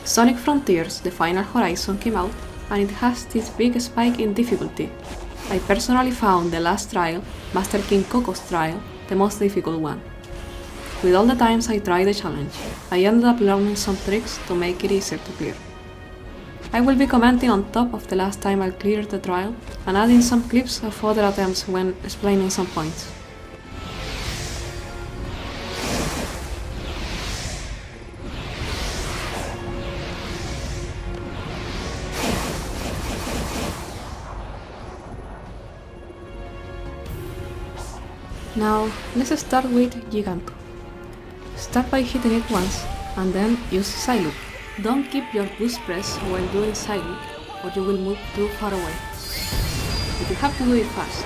Sonic Frontiers, the final horizon, came out, and it has this big spike in difficulty. I personally found the last trial, Master King Koko's trial, the most difficult one. With all the times I tried the challenge, I ended up learning some tricks to make it easier to clear. I will be commenting on top of the last time I cleared the trial, and adding some clips of other attempts when explaining some points. Now, let's start with Giganto. Start by hitting it once, and then use Psyloop. Don't keep your boost press while doing Psyloop, or you will move too far away. But you have to do it fast.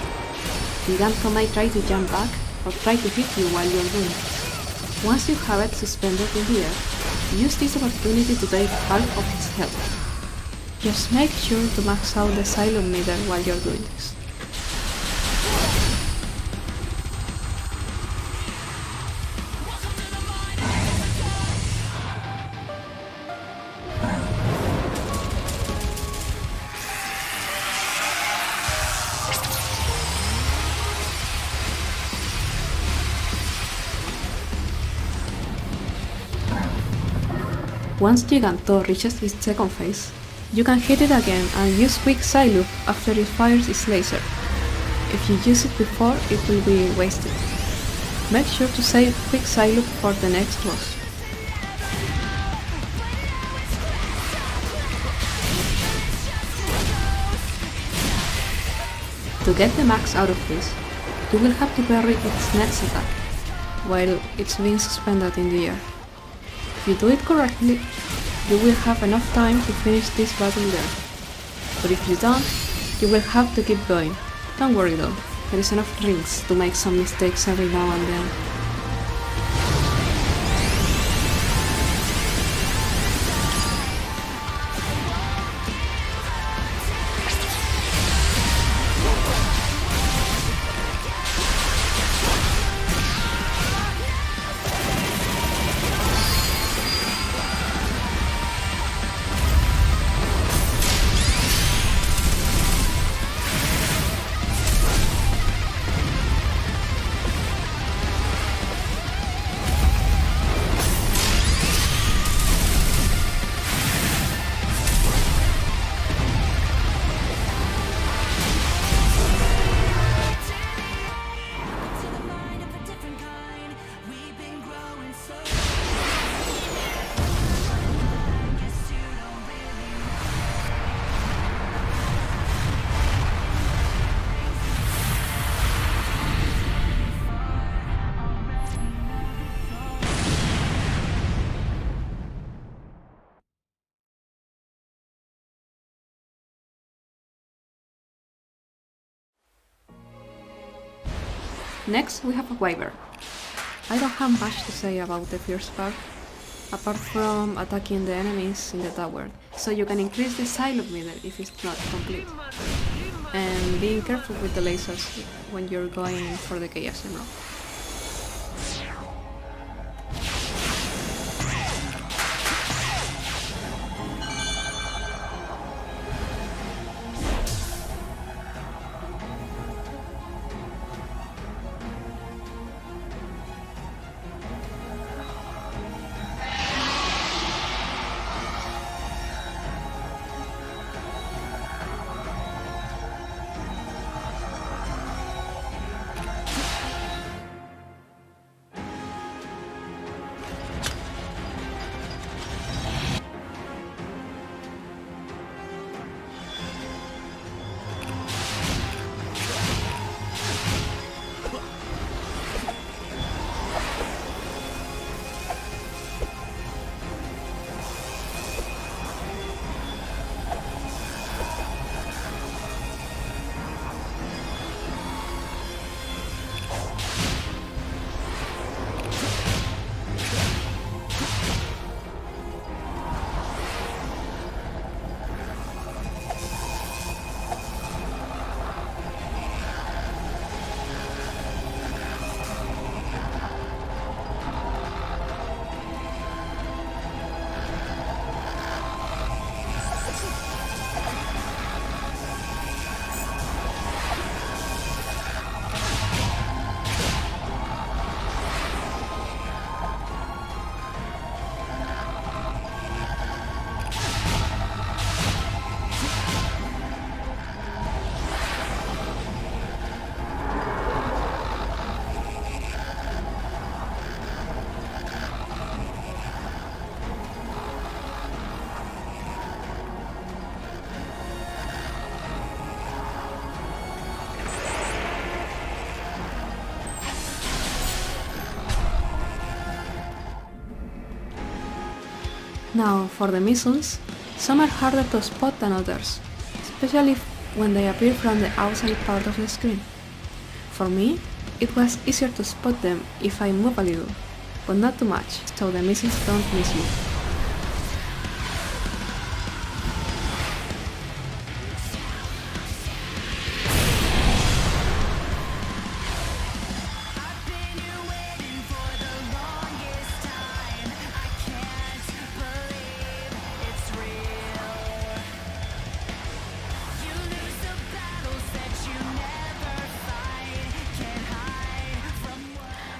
Giganto might try to jump back, or try to hit you while you're doing it. Once you have it suspended in the air, use this opportunity to take half of its health. Just make sure to max out the Psyloop meter while you're doing this. Once Giganto reaches its second phase, you can hit it again and use quick Psyloop after it fires its laser. If you use it before, it will be wasted. Make sure to save quick Psyloop for the next boss. To get the max out of this, you will have to parry its next attack, while it's being suspended in the air. If you do it correctly, you will have enough time to finish this battle there. But if you don't, you will have to keep going. Don't worry though, there is enough rings to make some mistakes every now and then. Next, we have a Wyvern. I don't have much to say about the first part, apart from attacking the enemies in the tower, so you can increase the Psyloop meter if it's not complete. And being careful with the lasers when you're going for the Chaos Emerald. Now, for the missiles, some are harder to spot than others, especially when they appear from the outside part of the screen. For me, it was easier to spot them if I move a little, but not too much, so the missiles don't miss you.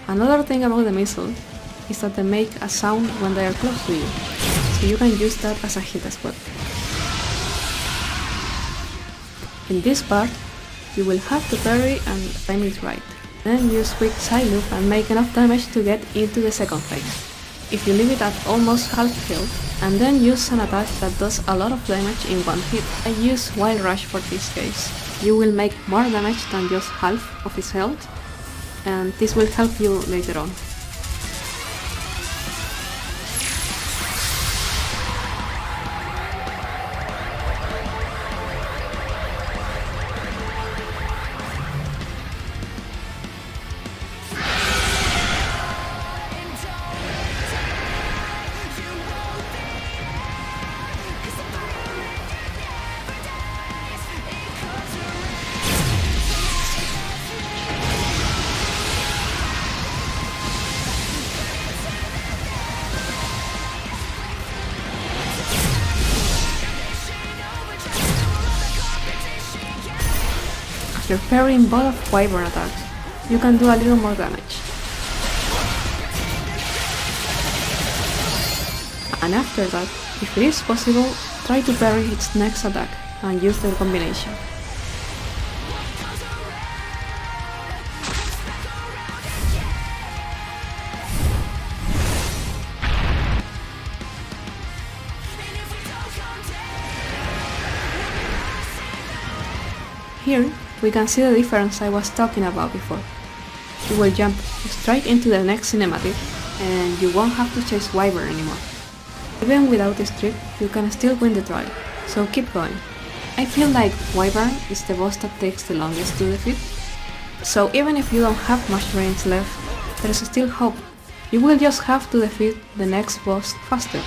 Another thing about the missile is that they make a sound when they are close to you, so you can use that as a hit spot. In this part, you will have to parry and time it right. Then use quick side loop and make enough damage to get into the second phase. If you leave it at almost half health, and then use an attack that does a lot of damage in one hit. I use Wild Rush for this case. You will make more damage than just half of its health, and this will help you later on. After parrying both of Wyvern attacks, you can do a little more damage. And after that, if it is possible, try to parry its next attack and use the combination. Here, we can see the difference I was talking about before. You will jump straight into the next cinematic, and you won't have to chase Wyvern anymore. Even without this trick, you can still win the trial, so keep going. I feel like Wyvern is the boss that takes the longest to defeat, so even if you don't have much range left, there is still hope. You will just have to defeat the next boss faster.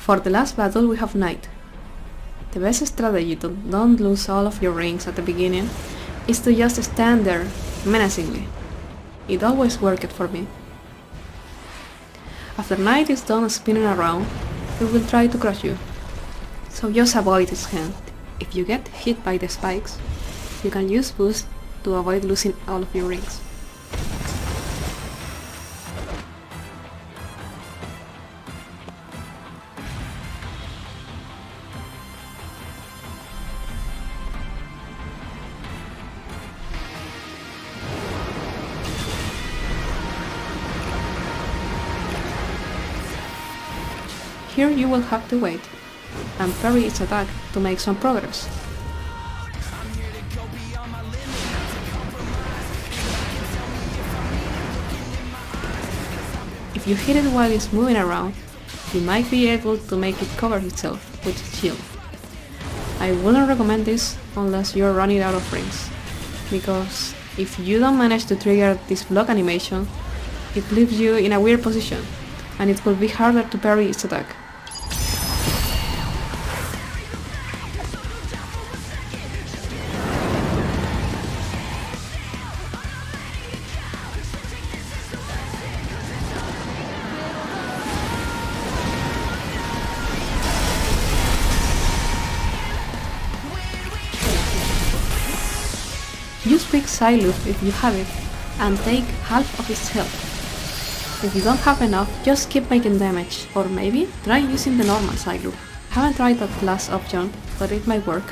For the last battle we have Knight. The best strategy to don't lose all of your rings at the beginning is to just stand there menacingly. It always worked for me. After Knight is done spinning around, he will try to crush you, so just avoid his hand. If you get hit by the spikes, you can use boost to avoid losing all of your rings. Here you will have to wait and parry its attack to make some progress. If you hit it while it's moving around, you might be able to make it cover itself with its shield. I wouldn't recommend this unless you're running out of rings, because if you don't manage to trigger this block animation, it leaves you in a weird position, and it will be harder to parry its attack. Use quick side loop if you have it, and take half of its health. If you don't have enough, just keep making damage, or maybe try using the normal side loop. Haven't tried that last option, but it might work.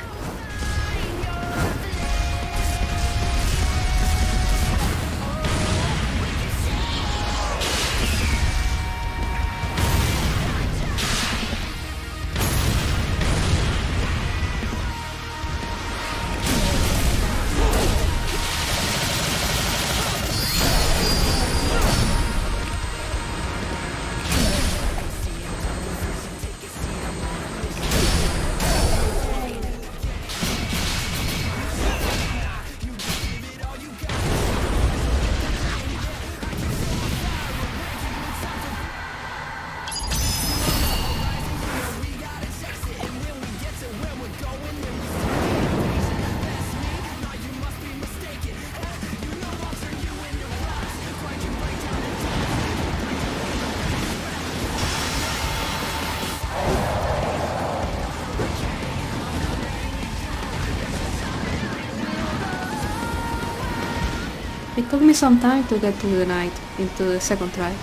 It took me some time to get to the knight into the second try.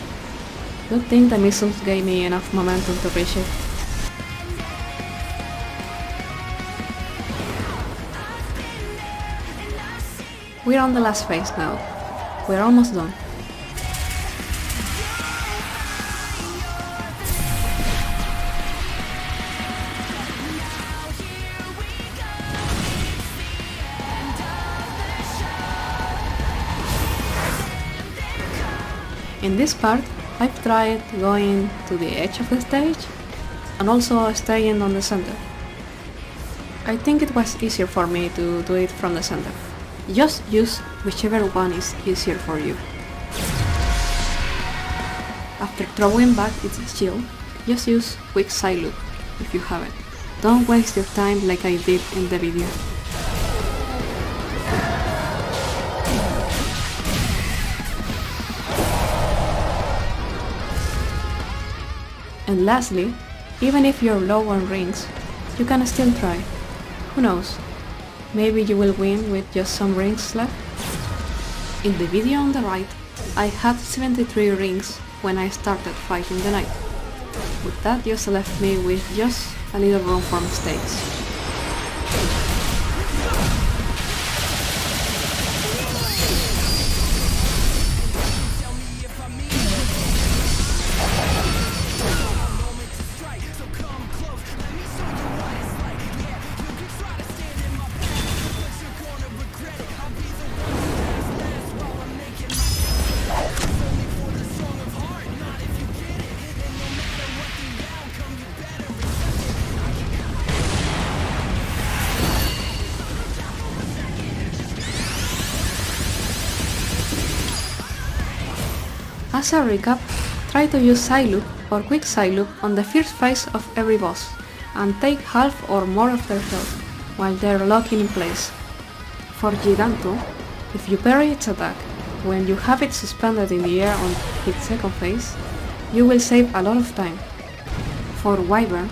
Good thing the missiles gave me enough momentum to reach it. We're on the last phase now. We're almost done. In this part, I've tried going to the edge of the stage and also staying on the center. I think it was easier for me to do it from the center. Just use whichever one is easier for you. After throwing back its shield, just use quick side loop if you have it. Don't waste your time like I did in the video. And lastly, even if you're low on rings, you can still try. Who knows? Maybe you will win with just some rings left? In the video on the right, I had 73 rings when I started fighting the knight. But that just left me with just a little room for mistakes. As a recap, try to use side loop or quick side loop on the first phase of every boss, and take half or more of their health while they're locking in place. For Giganto, if you parry its attack when you have it suspended in the air on its second phase, you will save a lot of time. For Wyvern,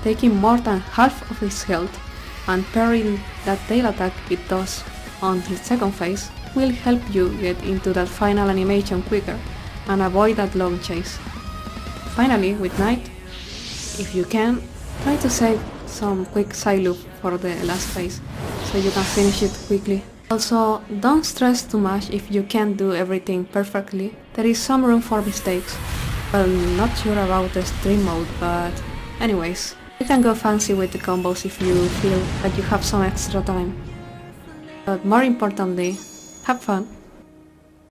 taking more than half of its health and parrying that tail attack it does on its second phase will help you get into that final animation quicker and avoid that long chase. Finally, with Knight, if you can, try to save some quick side loop for the last phase so you can finish it quickly. Also, don't stress too much if you can't do everything perfectly. There is some room for mistakes. Well, not sure about the stream mode, but anyways, you can go fancy with the combos if you feel that you have some extra time. But more importantly, have fun.